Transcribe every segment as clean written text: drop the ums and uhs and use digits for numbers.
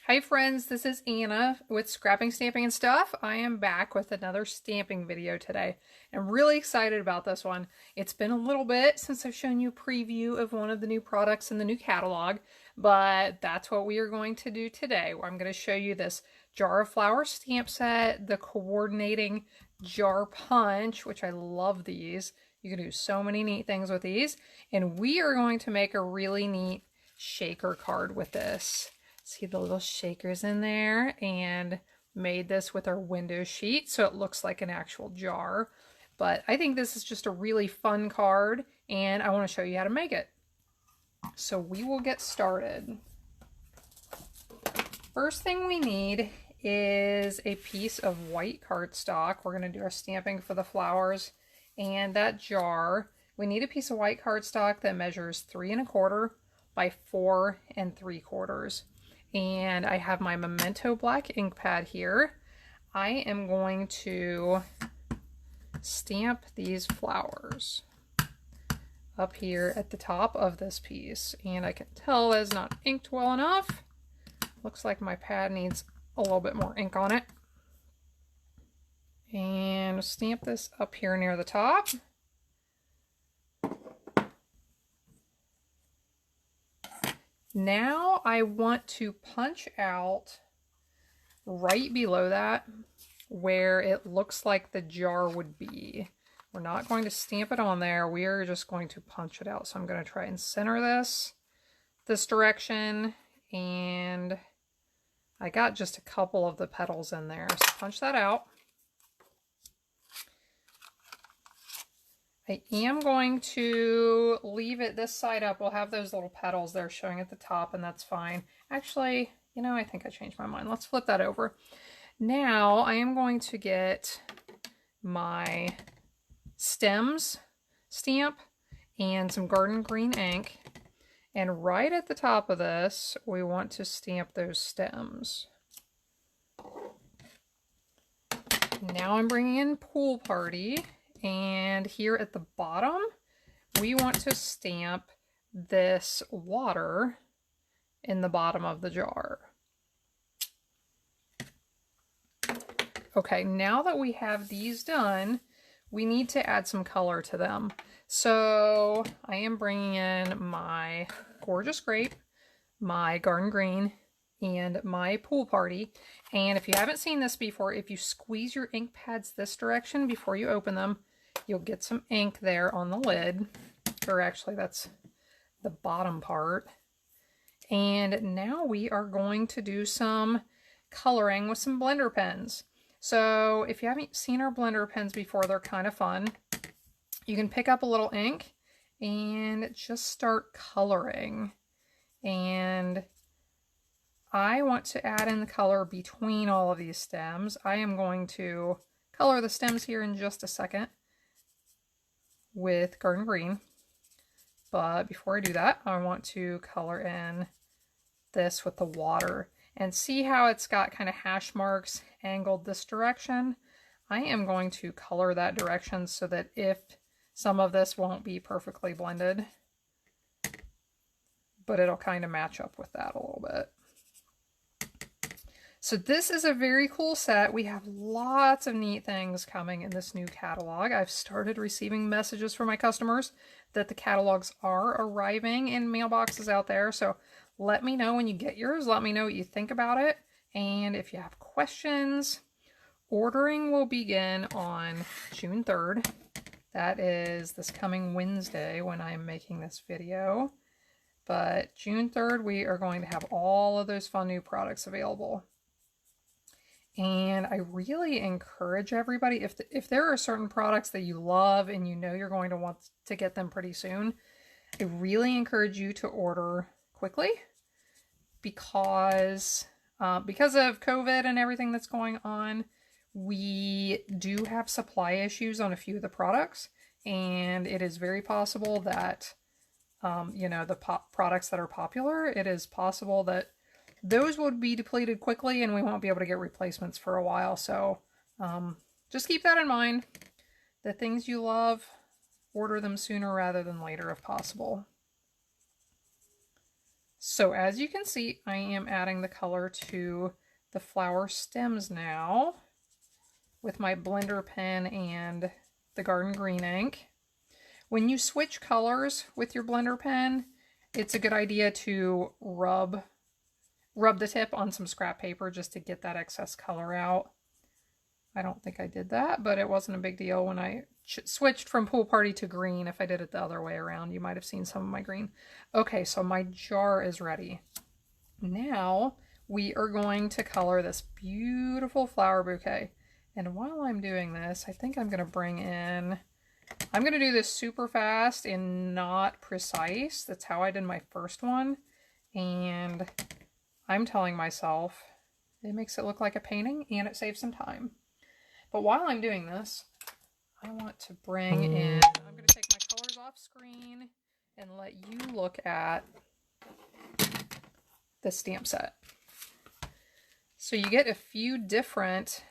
Hi friends, this is Anna with Scrapping, Stamping, and Stuff. I am back with another stamping video today. I'm really excited about this one. It's been a little bit since I've shown you a preview of one of the new products in the new catalog, but that's what we are going to do today. I'm going to show you this Jar of Flower stamp set, the coordinating jar punch, which I love these. You can do so many neat things with these, and we are going to make a really neat shaker card with this. See the little shakers in there, and made this with our window sheet so it looks like an actual jar. But I think this is just a really fun card, and I want to show you how to make it. So we will get started. First thing we need is a piece of white cardstock. We're going to do our stamping for the flowers and that jar. We need a piece of white cardstock that measures 3 1/4 by 4 3/4. And I have my Memento black ink pad here. I am going to stamp these flowers up here at the top of this piece. And I can tell that it's not inked well enough. Looks like my pad needs a little bit more ink on it. And stamp this up here near the top. Now I want to punch out right below that where it looks like the jar would be. We're not going to stamp it on there. We are just going to punch it out. So I'm going to try and center this direction, and I got just a couple of the petals in there. So punch that out. I am going to leave it this side up. We'll have those little petals there showing at the top, and that's fine. Actually, you know, I think I changed my mind. Let's flip that over. Now I am going to get my stems stamp and some garden green ink. And right at the top of this, we want to stamp those stems. Now I'm bringing in Pool Party. And here at the bottom, we want to stamp this water in the bottom of the jar. Okay, now that we have these done, we need to add some color to them. So I am bringing in my Gorgeous Grape, my Garden Green, and my Pool Party. And if you haven't seen this before, if you squeeze your ink pads this direction before you open them, you'll get some ink there on the lid, or actually that's the bottom part. And now we are going to do some coloring with some blender pens. So if you haven't seen our blender pens before, they're kind of fun. You can pick up a little ink and just start coloring. And I want to add in the color between all of these stems. I am going to color the stems here in just a second with Garden Green. But before I do that, I want to color in this with the water. And see how it's got kind of hash marks angled this direction? I am going to color that direction so that if some of this won't be perfectly blended, but it'll kind of match up with that a little bit. So this is a very cool set. We have lots of neat things coming in this new catalog. I've started receiving messages from my customers that the catalogs are arriving in mailboxes out there. So let me know when you get yours. Let me know what you think about it. And if you have questions, ordering will begin on June 3rd. That is this coming Wednesday when I'm making this video. But June 3rd, we are going to have all of those fun new products available. And I really encourage everybody, if there are certain products that you love and you know you're going to want to get them pretty soon, I really encourage you to order quickly because of COVID and everything that's going on, we do have supply issues on a few of the products, and it is very possible that, you know, the products that are popular, it is possible that those would be depleted quickly and we won't be able to get replacements for a while. So just keep that in mind. The things you love, order them sooner rather than later if possible. So as you can see, I am adding the color to the flower stems now with my blender pen and the garden green ink. When you switch colors with your blender pen, it's a good idea to rub the tip on some scrap paper just to get that excess color out. I don't think I did that, but it wasn't a big deal when I switched from Pool Party to green. If I did it the other way around, you might have seen some of my green. Okay, so my jar is ready. Now we are going to color this beautiful flower bouquet. And while I'm doing this, I think I'm going to do this super fast and not precise. That's how I did my first one. And I'm telling myself it makes it look like a painting and it saves some time. But while I'm doing this, I want to bring in, I'm going to take my colors off screen and let you look at the stamp set. So you get a few different,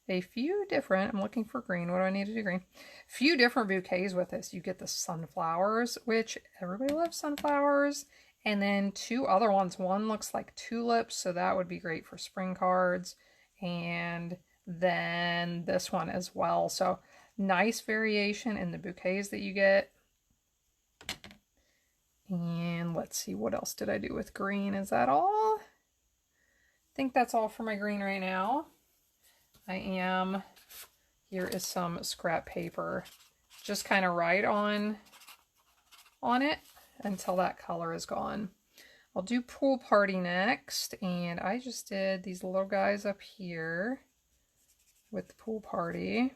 I'm looking for green. What do I need to do green? A few different bouquets with this. You get the sunflowers, which everybody loves sunflowers. And then two other ones. One looks like tulips, so that would be great for spring cards. And then this one as well. So nice variation in the bouquets that you get. And let's see, what else did I do with green? Is that all? I think that's all for my green right now. Here is some scrap paper. Just kind of write on it until that color is gone. I'll do Pool Party next, and I just did these little guys up here with the Pool Party.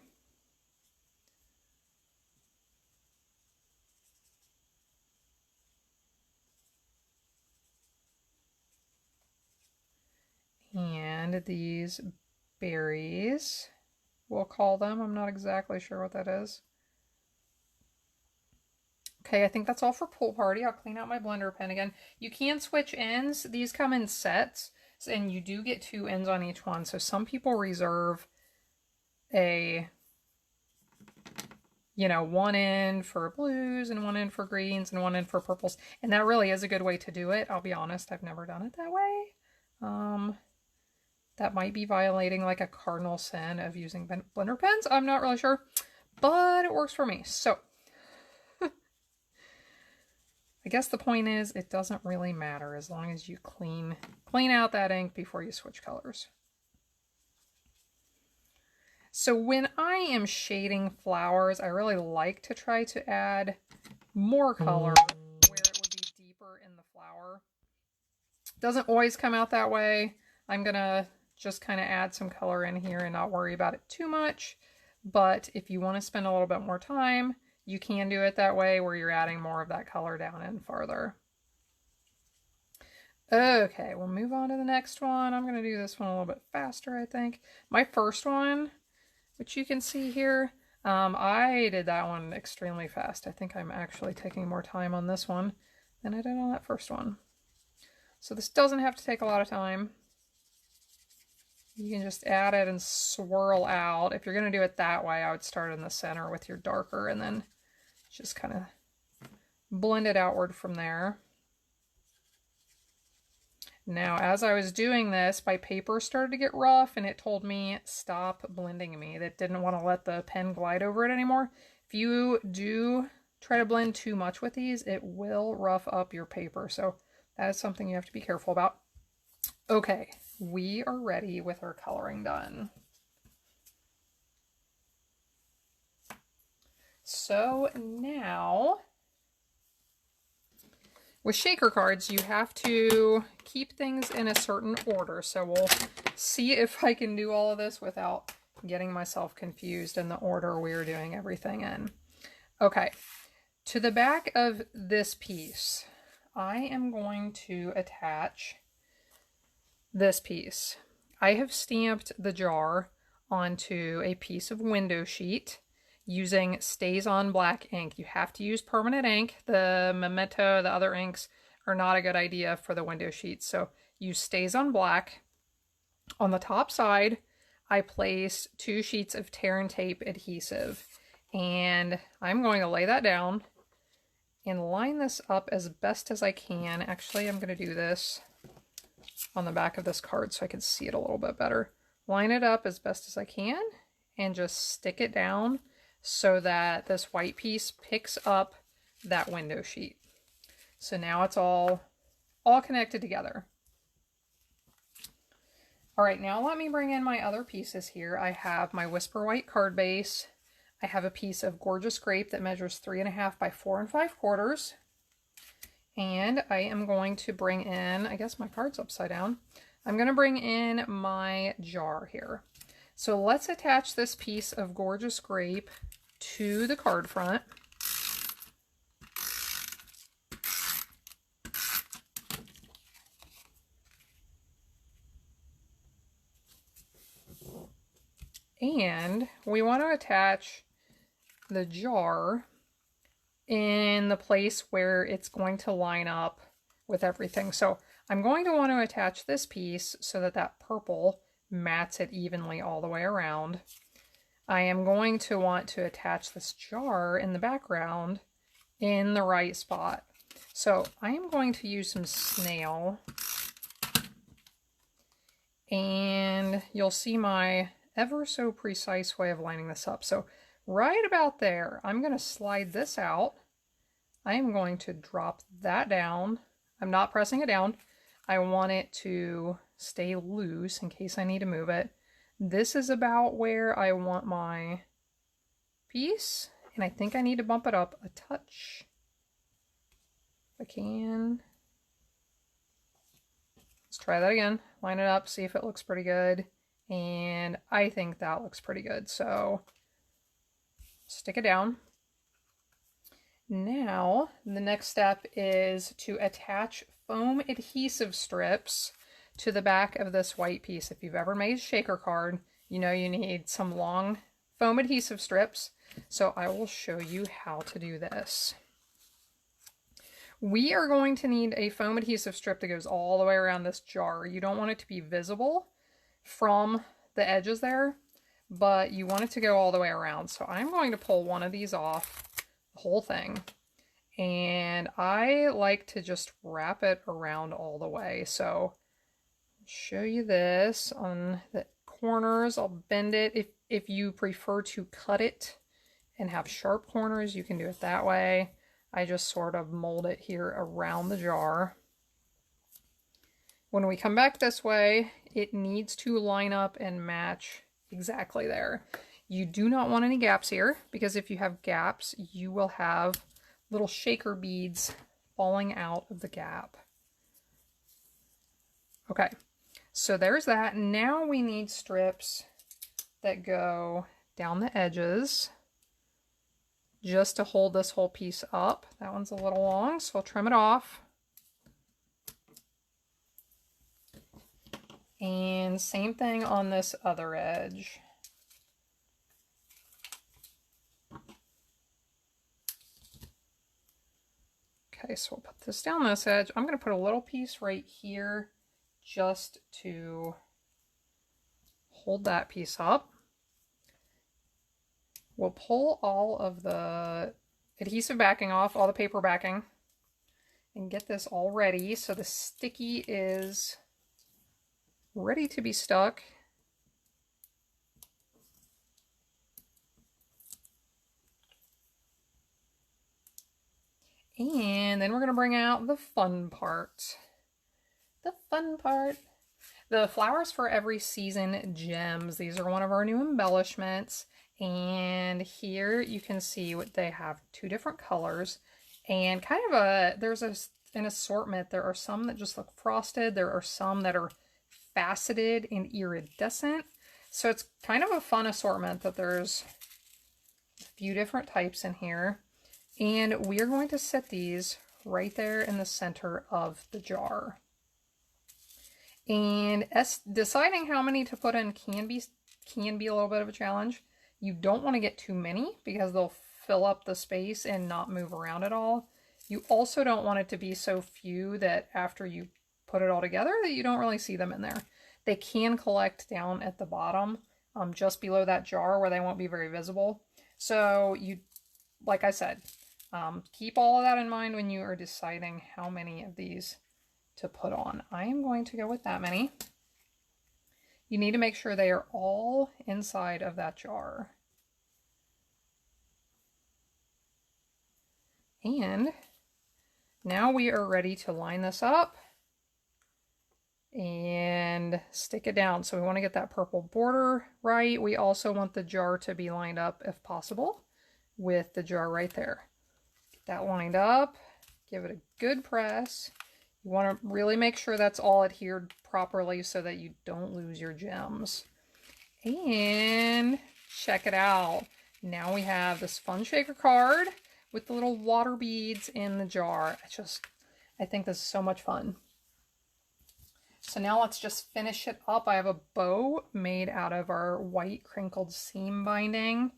And these berries, we'll call them. I'm not exactly sure what that is. Okay, I think that's all for Pool Party. I'll clean out my blender pen again. You can switch ends. These come in sets, and you do get 2 ends on each one. So some people reserve a, one end for blues and one end for greens and one end for purples. And that really is a good way to do it. I'll be honest, I've never done it that way. That might be violating like a cardinal sin of using blender pens. I'm not really sure, but it works for me. So I guess the point is it doesn't really matter as long as you clean out that ink before you switch colors. So when I am shading flowers, I really like to try to add more color where it would be deeper in the flower. Doesn't always come out that way. I'm gonna just kind of add some color in here and not worry about it too much. But if you want to spend a little bit more time, you can do it that way where you're adding more of that color down in farther. Okay, we'll move on to the next one. I'm going to do this one a little bit faster, I think. My first one, which you can see here, I did that one extremely fast. I think I'm actually taking more time on this one than I did on that first one. So this doesn't have to take a lot of time. You can just add it and swirl out. If you're going to do it that way, I would start in the center with your darker and then just kind of blend it outward from there. Now, as I was doing this, my paper started to get rough and it told me stop blending me. That didn't want to let the pen glide over it anymore. If you do try to blend too much with these, it will rough up your paper. So that is something you have to be careful about. Okay, we are ready with our coloring done. So now, with shaker cards, you have to keep things in a certain order. So we'll see if I can do all of this without getting myself confused in the order we're doing everything in. Okay, to the back of this piece, I am going to attach this piece. I have stamped the jar onto a piece of window sheet using Stays On black ink. You have to use permanent ink. The Memento, the other inks are not a good idea for the window sheets. So use Stays On black. On the top side, I placed 2 sheets of tear and tape adhesive. And I'm going to lay that down and line this up as best as I can. Actually, I'm going to do this on the back of this card so I can see it a little bit better. Line it up as best as I can and just stick it down so that this white piece picks up that window sheet. So now it's all connected together. All right, now let me bring in my other pieces here. I have my Whisper White card base. I have a piece of Gorgeous Grape that measures 3.5 by 4 5/4. And I am going to bring in, I guess my card's upside down. I'm going to bring in my jar here. So let's attach this piece of Gorgeous Grape to the card front. And we want to attach the jar in the place where it's going to line up with everything. So I'm going to want to attach this piece so that that purple mats it evenly all the way around. I am going to want to attach this jar in the background in the right spot. So I am going to use some snail, and you'll see my ever so precise way of lining this up. So right about there, I'm going to slide this out. I am going to drop that down. I'm not pressing it down. I want it to stay loose in case I need to move it. This is about where I want my piece, and I think I need to bump it up a touch. If I can. Let's try that again. Line it up, see if it looks pretty good. And I think that looks pretty good. So stick it down. Now, the next step is to attach foam adhesive strips to the back of this white piece. If you've ever made a shaker card, you know you need some long foam adhesive strips. So I will show you how to do this. We are going to need a foam adhesive strip that goes all the way around this jar. You don't want it to be visible from the edges there, but you want it to go all the way around. So I'm going to pull one of these off, the whole thing, and I like to just wrap it around all the way. So I'll show you this on the corners. I'll bend it. If you prefer to cut it and have sharp corners, you can do it that way. I just sort of mold it here around the jar. When we come back this way, it needs to line up and match exactly there. You do not want any gaps here, because if you have gaps, you will have little shaker beads falling out of the gap. Okay, so there's that. Now we need strips that go down the edges just to hold this whole piece up. That one's a little long, so I'll trim it off. And same thing on this other edge. Okay, so we'll put this down this edge. I'm going to put a little piece right here just to hold that piece up. We'll pull all of the adhesive backing off, all the paper backing, and get this all ready so the sticky is ready to be stuck. And then we're going to bring out the fun part. The fun part. The Flowers for Every Season gems. These are one of our new embellishments. And here you can see what they have, 2 different colors. And kind of there's an assortment. There are some that just look frosted. There are some that are faceted and iridescent. So it's kind of a fun assortment that there's a few different types in here. And we are going to set these right there in the center of the jar. And deciding how many to put in can be a little bit of a challenge. You don't want to get too many because they'll fill up the space and not move around at all. You also don't want it to be so few that after you put it all together that you don't really see them in there. They can collect down at the bottom, just below that jar where they won't be very visible. So you, like I said, Keep all of that in mind when you are deciding how many of these to put on. I am going to go with that many. You need to make sure they are all inside of that jar. And now we are ready to line this up and stick it down. So we want to get that purple border right. We also want the jar to be lined up, if possible, with the jar right there. Get that lined up, give it a good press. You want to really make sure that's all adhered properly so that you don't lose your gems. And check it out. Now we have this fun shaker card with the little water beads in the jar. I think this is so much fun. So now let's just finish it up. I have a bow made out of our white crinkled seam binding.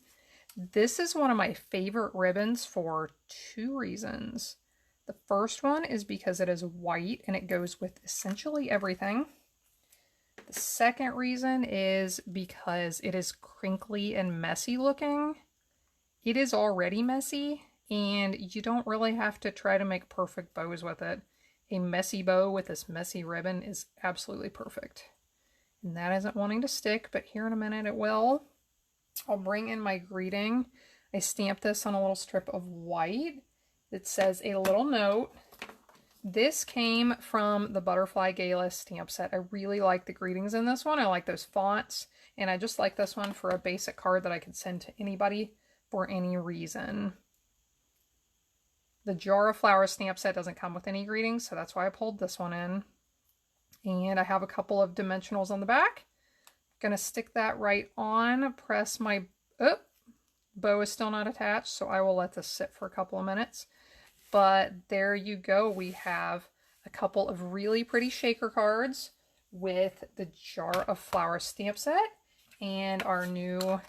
This is one of my favorite ribbons for two reasons. The first one is because it is white and it goes with essentially everything. The second reason is because it is crinkly and messy looking. It is already messy, and you don't really have to try to make perfect bows with it. A messy bow with this messy ribbon is absolutely perfect. And that isn't wanting to stick, but here in a minute it will. I'll bring in my greeting. I stamped this on a little strip of white that says a little note. This came from the Butterfly Gala stamp set. I really like the greetings in this one. I like those fonts, and I just like this one for a basic card that I could send to anybody for any reason. The Jar of Flowers stamp set doesn't come with any greetings, so that's why I pulled this one in. And I have a couple of dimensionals on the back. I'm gonna stick that right on, press my, bow is still not attached, so I will let this sit for a couple of minutes. But there you go. We have a couple of really pretty shaker cards with the Jar of Flowers stamp set and our new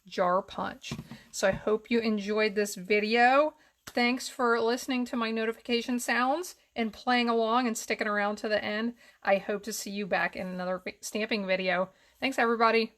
jar punch. So I hope you enjoyed this video. Thanks for listening to my notification sounds and playing along and sticking around to the end. I hope to see you back in another stamping video. Thanks, everybody.